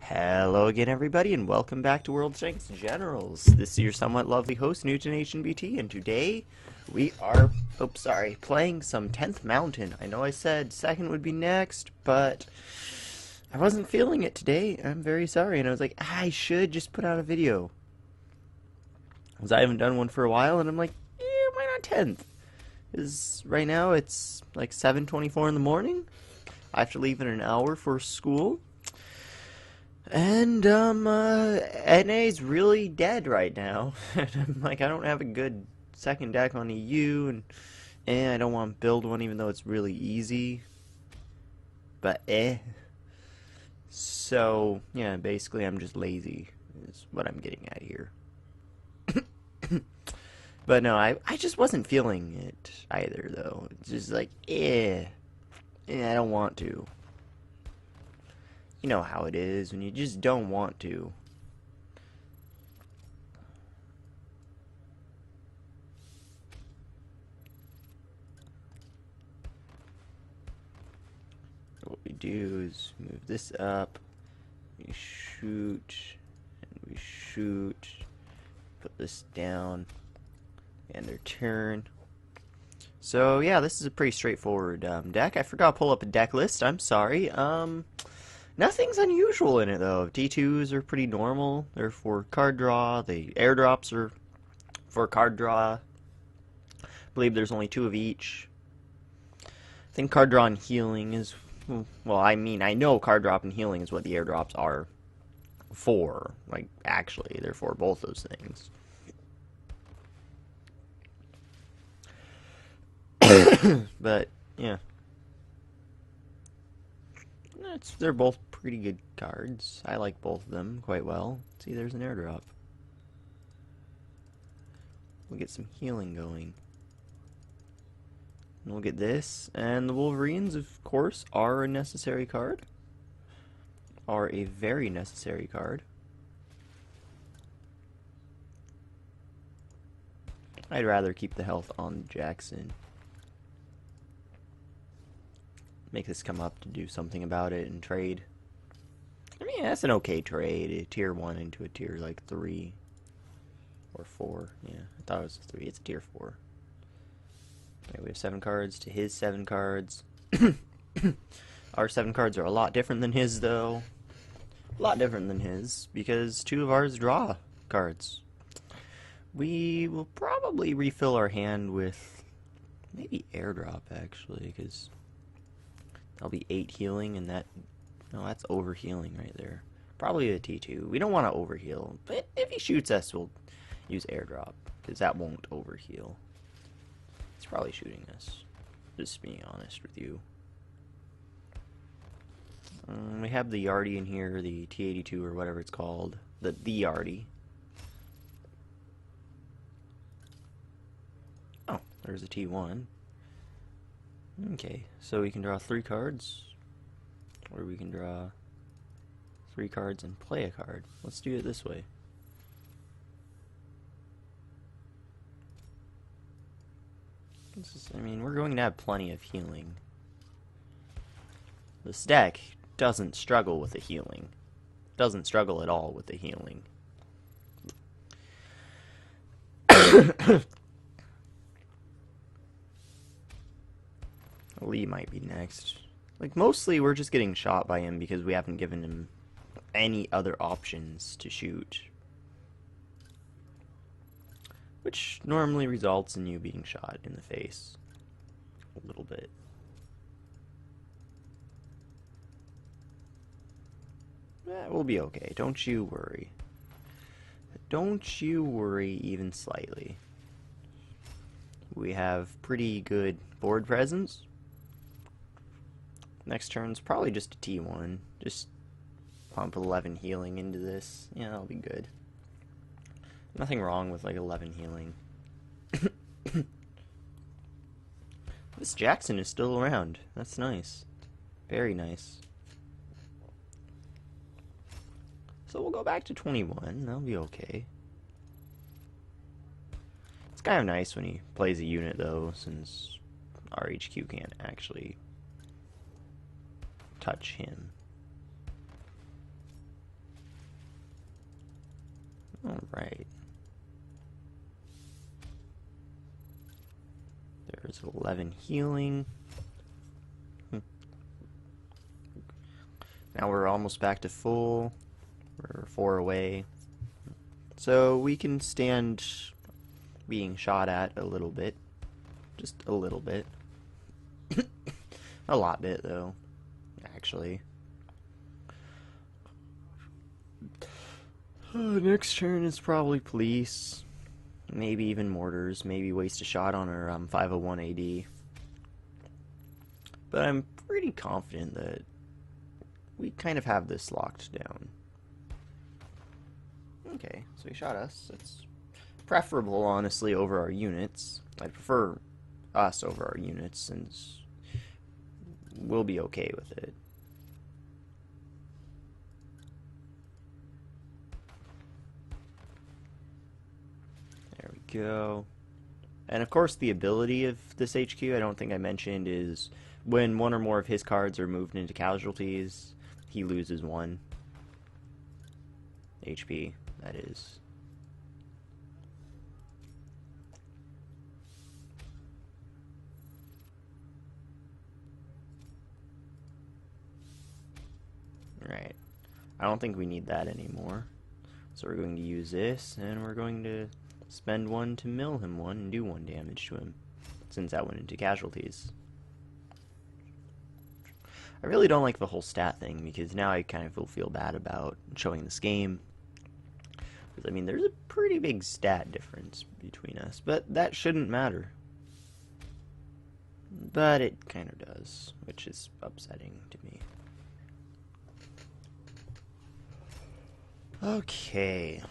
Hello again, everybody, and welcome back to World Shanks Generals. This is your somewhat lovely host, NewtPlays, and today we are, playing some 10th Mountain. I know I said second would be next, but I wasn't feeling it today. I'm very sorry, and I was like, I should just put out a video. Because I haven't done one for a while, and I'm like, why not 10th? Because right now it's like 7:24 in the morning. I have to leave in an hour for school. And, NA's really dead right now. And I'm like, I don't have a good second deck on EU, and I don't want to build one even though it's really easy. But, So, yeah, basically I'm just lazy, is what I'm getting at here. But no, I just wasn't feeling it either, though. It's just like, I don't want to. You know how it is when you just don't want to. What we do is move this up, we shoot, and we shoot, put this down, and their turn. So yeah, this is a pretty straightforward deck. I forgot to pull up a deck list, I'm sorry. Nothing's unusual in it, though. T2s are pretty normal. They're for card draw. The airdrops are for card draw. I believe there's only 2 of each. I think card draw and healing is... Well, I mean, I know card drop and healing is what the airdrops are for. Like, actually, they're for both those things. But, yeah. They're both pretty good cards. I like both of them quite well. See, there's an airdrop. We'll get some healing going. And we'll get this. And the Wolverines, of course, are a necessary card. Are a very necessary card. I'd rather keep the health on Jackson. Make this come up to do something about it and trade. I mean, that's an okay trade. A tier 1 into a tier like 3 or 4. Yeah, I thought it was 3. It's a tier 4. Okay, we have 7 cards to his 7 cards. Our 7 cards are a lot different than his, though. A lot different than his, because 2 of ours draw cards. We will probably refill our hand with maybe airdrop, actually, because that'll be 8 healing, and that... No, that's overhealing right there. Probably a T2. We don't want to overheal, but if he shoots us, we'll use airdrop, because that won't overheal. He's probably shooting us, just being honest with you. We have the Yardy in here, the T82 or whatever it's called. The Yardy. Oh, there's a T1. Okay, so we can draw 3 cards, or we can draw 3 cards and play a card. Let's do it this way. I mean, we're going to have plenty of healing. This deck doesn't struggle with the healing. Doesn't struggle at all with the healing. Lee might be next. Like, mostly we're just getting shot by him because we haven't given him any other options to shoot. Which normally results in you being shot in the face. A little bit. We'll be okay. Don't you worry. Don't you worry even slightly. We have pretty good board presence. Next turn's probably just a T1. Just pump 11 healing into this. Yeah, that'll be good. Nothing wrong with like 11 healing. This Jackson is still around. That's nice. Very nice. So we'll go back to 21. That'll be okay. It's kind of nice when he plays a unit though, since our HQ can't actually touch him. Alright. There's 11 healing. Now we're almost back to full. We're 4 away. So we can stand being shot at a little bit. Just a little bit. A lot bit, though. Actually. Next turn is probably police. Maybe even mortars. Maybe waste a shot on our 501 AD. But I'm pretty confident that we kind of have this locked down. Okay, so he shot us. It's preferable, honestly, over our units. I'd prefer us over our units, since we'll be okay with it. There we go. And of course, the ability of this HQ, I don't think I mentioned, is when one or more of his cards are moved into casualties, he loses 1 HP, that is. Right. I don't think we need that anymore. So we're going to use this, and we're going to spend 1 to mill him 1 and do 1 damage to him, since that went into casualties. I really don't like the whole stat thing, because now I kind of will feel bad about showing this game. Because, I mean, there's a pretty big stat difference between us, but that shouldn't matter. But it kind of does, which is upsetting to me. Okay.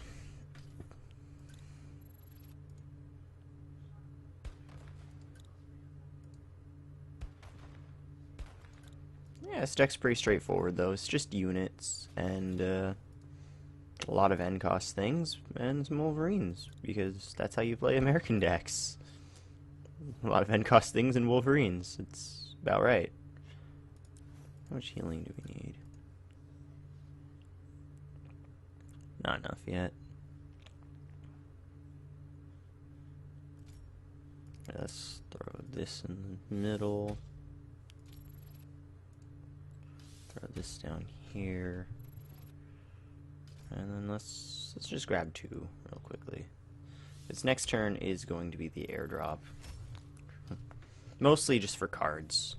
Yeah, this deck's pretty straightforward, though. It's just units and a lot of end cost things and some Wolverines, because that's how you play American decks. A lot of end cost things and Wolverines. It's about right. How much healing do we need? Not enough yet. Let's throw this in the middle. Throw this down here. And then let's just grab 2 real quickly. This next turn is going to be the airdrop. Mostly just for cards.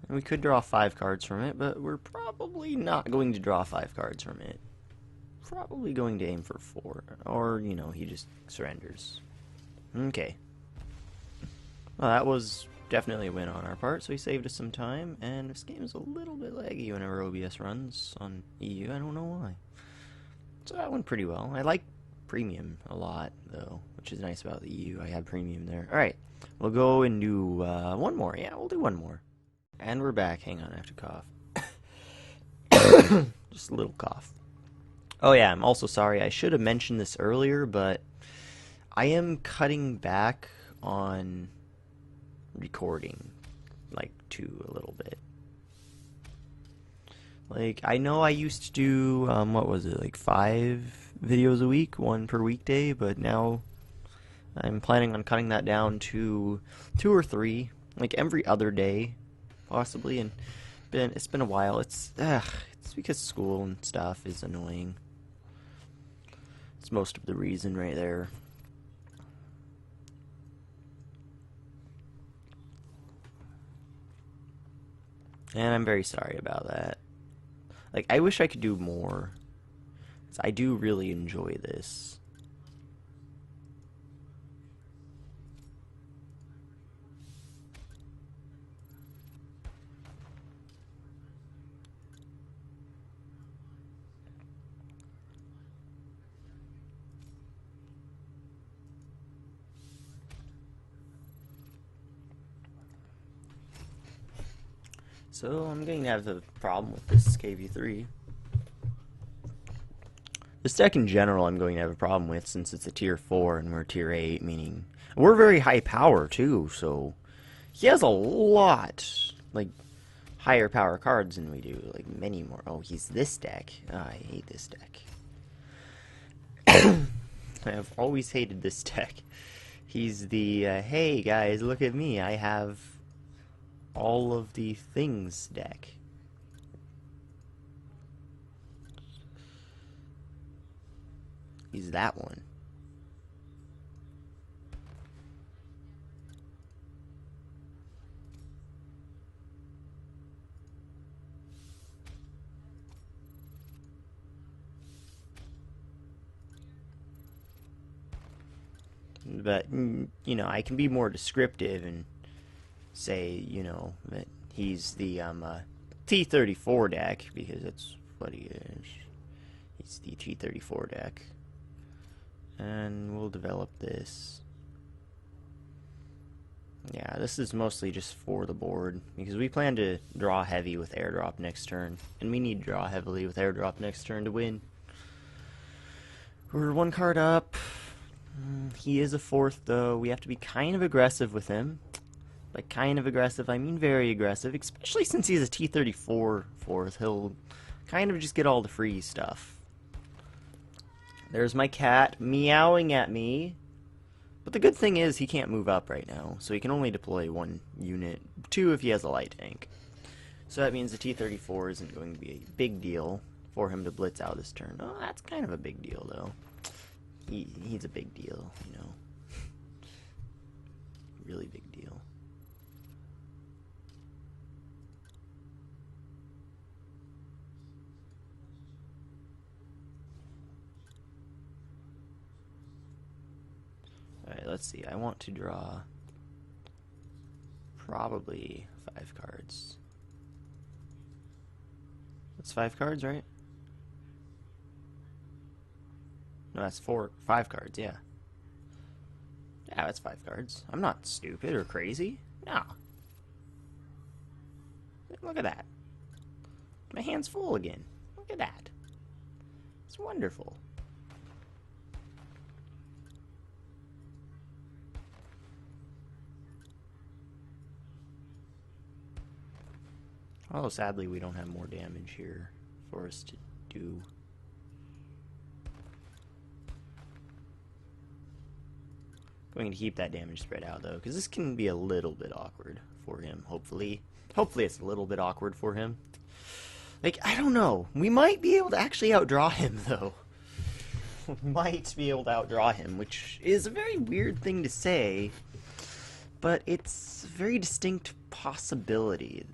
And we could draw 5 cards from it, but we're probably not going to draw 5 cards from it. Probably going to aim for 4. Or, you know, he just surrenders. Okay. Well, that was definitely a win on our part, so he saved us some time, and this game is a little bit laggy whenever OBS runs on EU. I don't know why. So that went pretty well. I like Premium a lot, though, which is nice about the EU. I have Premium there. Alright, we'll go and do 1 more. Yeah, we'll do 1 more. And we're back. Hang on, I have to cough. Just a little cough. Oh yeah, I'm also sorry. I should have mentioned this earlier, but I am cutting back on recording, like, to a little bit. Like, I know I used to do, what was it, like 5 videos a week, 1 per weekday, but now I'm planning on cutting that down to 2 or 3, like every other day, possibly, and it's been a while. It's because school and stuff is annoying. It's most of the reason right there. And I'm very sorry about that. Like, I wish I could do more, 'cause I do really enjoy this. So I'm going to have a problem with this KV3. This deck in general I'm going to have a problem with, since it's a tier 4 and we're tier 8, meaning we're very high power too, so he has a lot, like, higher power cards than we do, like many more. Oh, he's this deck. Oh, I hate this deck. I have always hated this deck. He's the, hey guys, look at me, I have all of the things deck. He's that one. But, you know, I can be more descriptive and say, you know, that he's the T34 deck, because that's what he is. He's the T34 deck. And we'll develop this. Yeah, this is mostly just for the board, because we plan to draw heavy with airdrop next turn, and we need to draw heavily with airdrop next turn to win. We're one card up. He is a 4th, though. We have to be kind of aggressive with him. By kind of aggressive, I mean very aggressive, especially since he's a T34 4th. He'll kind of just get all the free stuff. There's my cat meowing at me. But the good thing is he can't move up right now, so he can only deploy 1 unit, 2 if he has a light tank. So that means the T-34 isn't going to be a big deal for him to blitz out this turn. Oh, that's kind of a big deal, though. He's a big deal, you know. Really big deal. Alright, let's see. I want to draw probably 5 cards. That's 5 cards, right? No, that's 5 cards, yeah. Yeah, that's 5 cards. I'm not stupid or crazy. No. Look at that. My hand's full again. Look at that. It's wonderful. Although sadly we don't have more damage here for us to do. Going to keep that damage spread out though, because this can be a little bit awkward for him, hopefully. Hopefully it's a little bit awkward for him. Like, I don't know. We might be able to actually outdraw him though. We might be able to outdraw him, which is a very weird thing to say, but it's a very distinct possibility.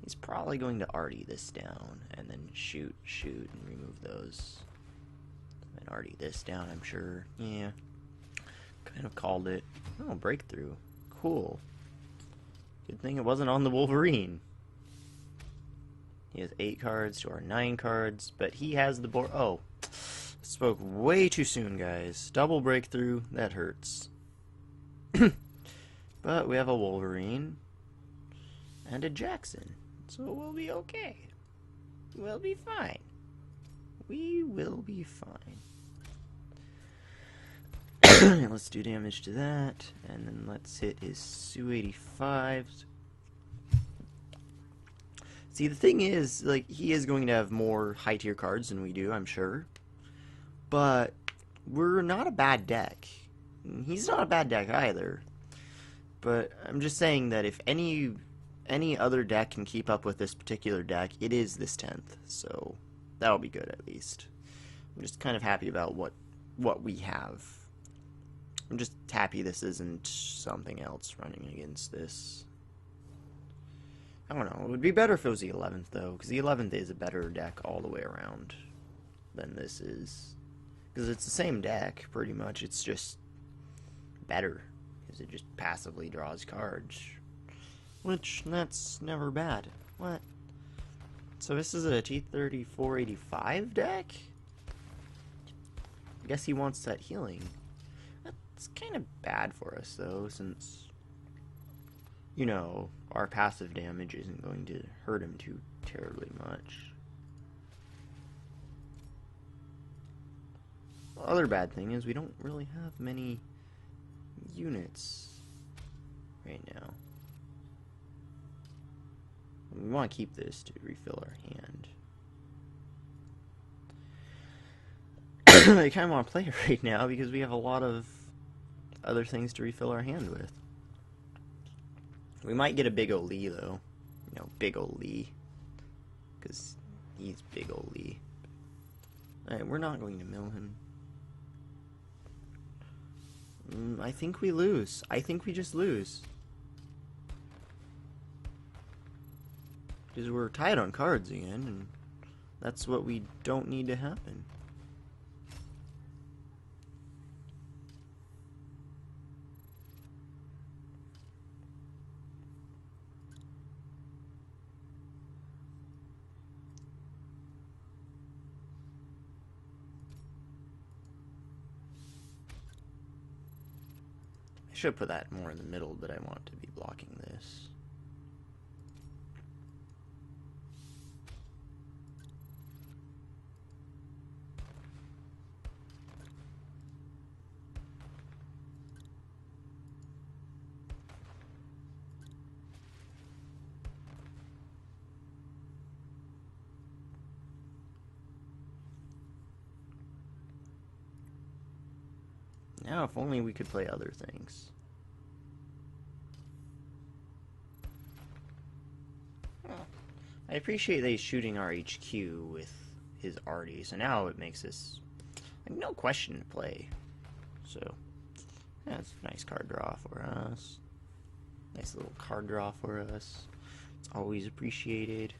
He's probably going to arty this down, and then shoot, and remove those. And arty this down, I'm sure. Yeah. Kind of called it. Oh, breakthrough. Cool. Good thing it wasn't on the Wolverine. He has 8 cards to our 9 cards, but he has the board. Oh. Spoke way too soon, guys. Double breakthrough. That hurts. But we have a Wolverine and a Jackson. So we'll be okay. We'll be fine. We will be fine. Let's do damage to that, and then let's hit his Su-85s. See, the thing is, like, he is going to have more high-tier cards than we do, I'm sure. But we're not a bad deck. He's not a bad deck either. But I'm just saying that if any other deck can keep up with this particular deck, it is this 10th. So that'll be good at least. I'm just kind of happy about what we have. I'm just happy this isn't something else running against this. I don't know. It would be better if it was the 11th, though, because the 11th is a better deck all the way around than this is. Because it's the same deck, pretty much. It's just better, because it just passively draws cards. Which, that's never bad. What? So this is a T-34-85 deck? I guess he wants that healing. That's kind of bad for us, though, since, you know, our passive damage isn't going to hurt him too terribly much. The other bad thing is we don't really have many units right now. We want to keep this to refill our hand. I kind of want to play it right now because we have a lot of other things to refill our hand with. We might get a big ol' Lee, though. You know, big ol' Lee. Because he's big ol' Lee. Alright, we're not going to mill him. I think we lose. I think we just lose. Because we're tied on cards again, and that's what we don't need to happen. I should put that more in the middle, but I want to be blocking this. Now, if only we could play other things. I appreciate that he's shooting our HQ with his arty, so now it makes this like, no question to play. So, that's a nice card draw for us. Nice little card draw for us. It's always appreciated.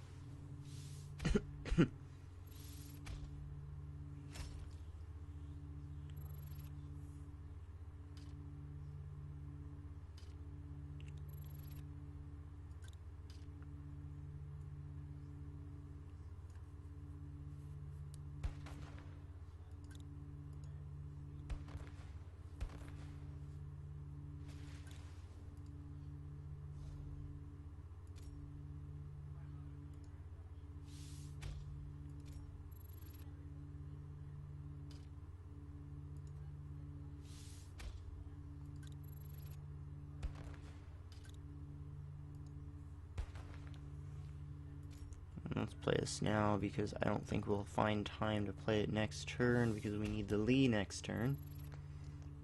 Let's play this now because I don't think we'll find time to play it next turn because we need the Lee next turn.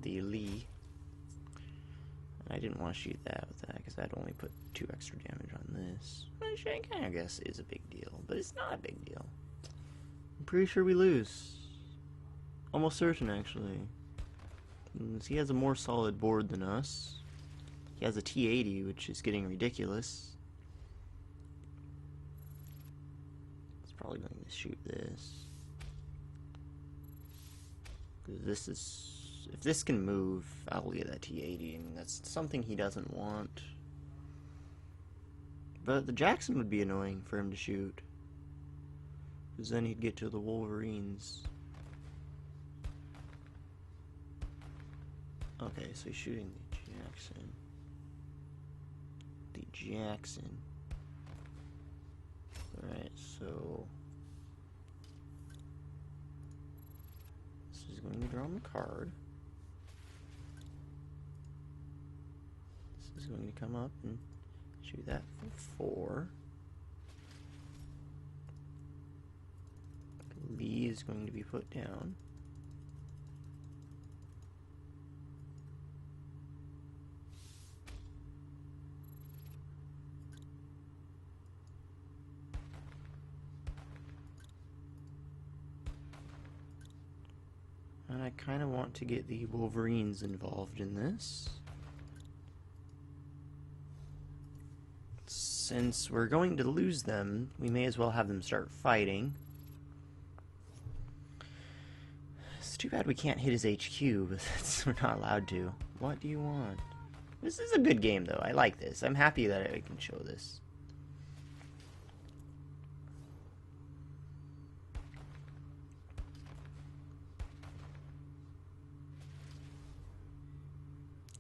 The Lee. And I didn't want to shoot that with that because I'd only put 2 extra damage on this. Which I kind of guess is a big deal, but it's not a big deal. I'm pretty sure we lose. Almost certain, actually. He has a more solid board than us. He has a T80, which is getting ridiculous. Probably going to shoot this. Because this is... If this can move, I'll get that T80, and that's something he doesn't want. But the Jackson would be annoying for him to shoot. Because then he'd get to the Wolverines. Okay, so he's shooting the Jackson. The Jackson. Alright, so this is going to draw him a card. This is going to come up and shoot that for 4. Lee is going to be put down. And I kind of want to get the Wolverines involved in this. Since we're going to lose them, we may as well have them start fighting. It's too bad we can't hit his HQ, but we're not allowed to. What do you want? This is a good game, though. I like this. I'm happy that I can show this.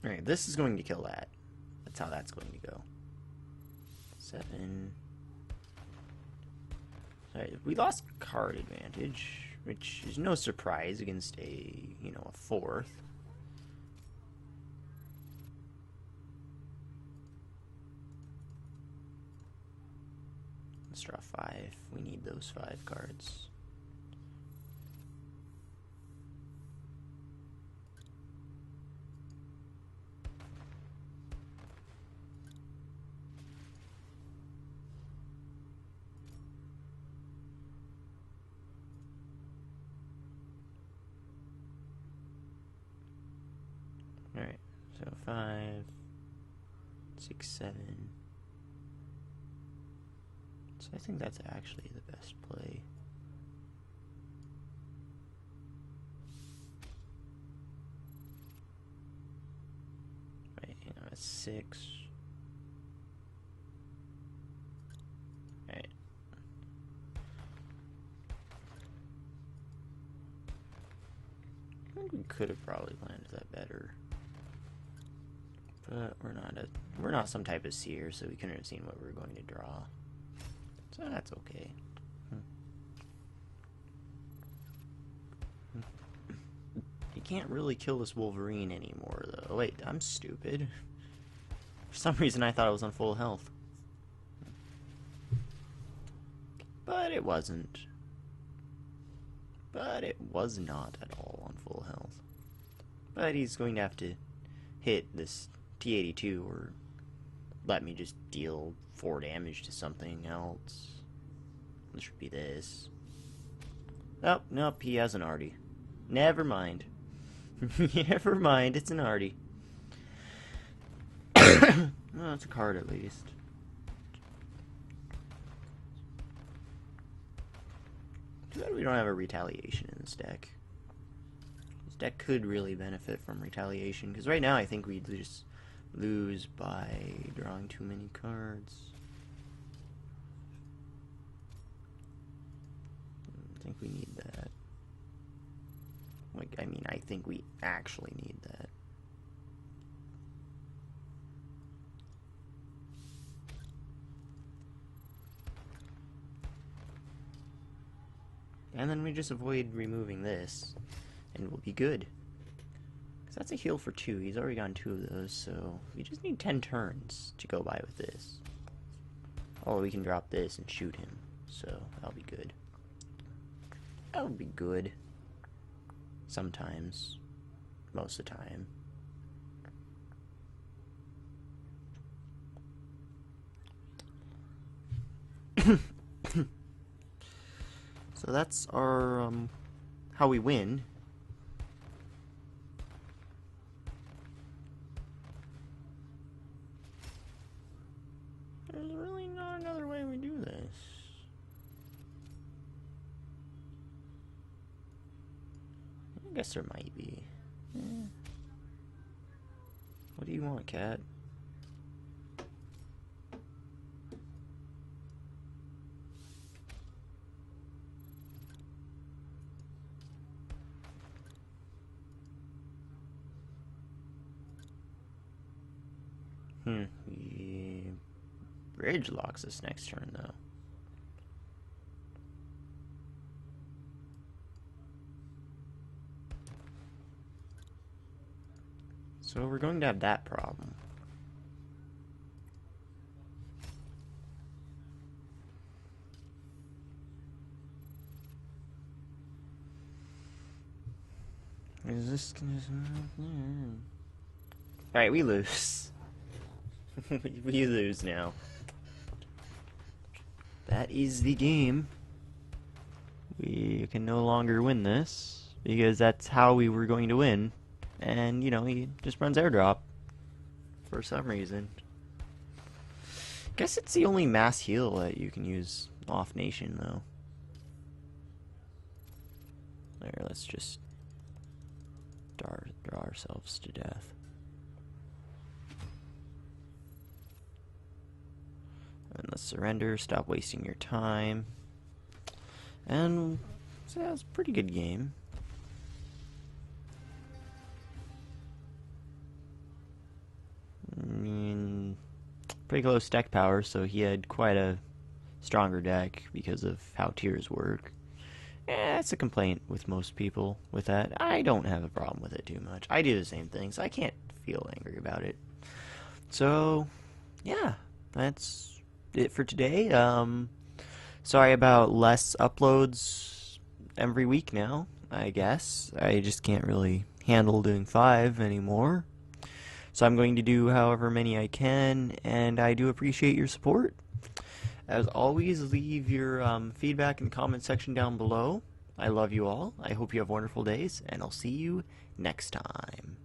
Alright, this is going to kill that. That's how that's going to go. 7. Alright, we lost card advantage, which is no surprise against a, you know, a 4th. Let's draw 5. We need those 5 cards. So 5, 6, 7. So I think that's actually the best play. Right, that's 6. Right. I think we could have probably landed that better. But we're not some type of seer, so we couldn't have seen what we were going to draw. So that's okay. You can't really kill this Wolverine anymore, though. Oh, wait, I'm stupid. For some reason, I thought I was on full health. But it wasn't. But it was not at all on full health. But he's going to have to hit this T-82 or let me just deal 4 damage to something else. This should be this. Oh, nope, he has an arty. Never mind. Never mind, it's an arty. Well, it's a card at least. Too bad we don't have a retaliation in this deck. This deck could really benefit from retaliation, because right now I think we just lose by drawing too many cards. I think we need that. Like, I mean, I think we actually need that. And then we just avoid removing this, and we'll be good. Because that's a heal for 2. He's already gotten 2 of those, so we just need 10 turns to go by with this. Oh, we can drop this and shoot him, so that'll be good. That'll be good. Sometimes. Most of the time. So that's our, how we win. There's really not another way we do this. I guess there might be. Yeah. What do you want, cat? He bridge locks this next turn, though. So we're going to have that problem. Is this gonna... Alright, we lose. We lose now. That is the game. We can no longer win this, because that's how we were going to win. And, you know, he just runs airdrop. For some reason. Guess it's the only mass heal that you can use off nation, though. There, let's just draw ourselves to death. And let's surrender, stop wasting your time. And so yeah, it's a pretty good game. I mean, pretty close deck power, so he had quite a stronger deck because of how tiers work. It's a complaint with most people with that. I don't have a problem with it too much. I do the same thing, so I can't feel angry about it. So, yeah, that's it for today. Sorry about less uploads every week now, I guess. I just can't really handle doing 5 anymore. So I'm going to do however many I can, and I do appreciate your support. As always, leave your feedback in the comment section down below. I love you all. I hope you have wonderful days, and I'll see you next time.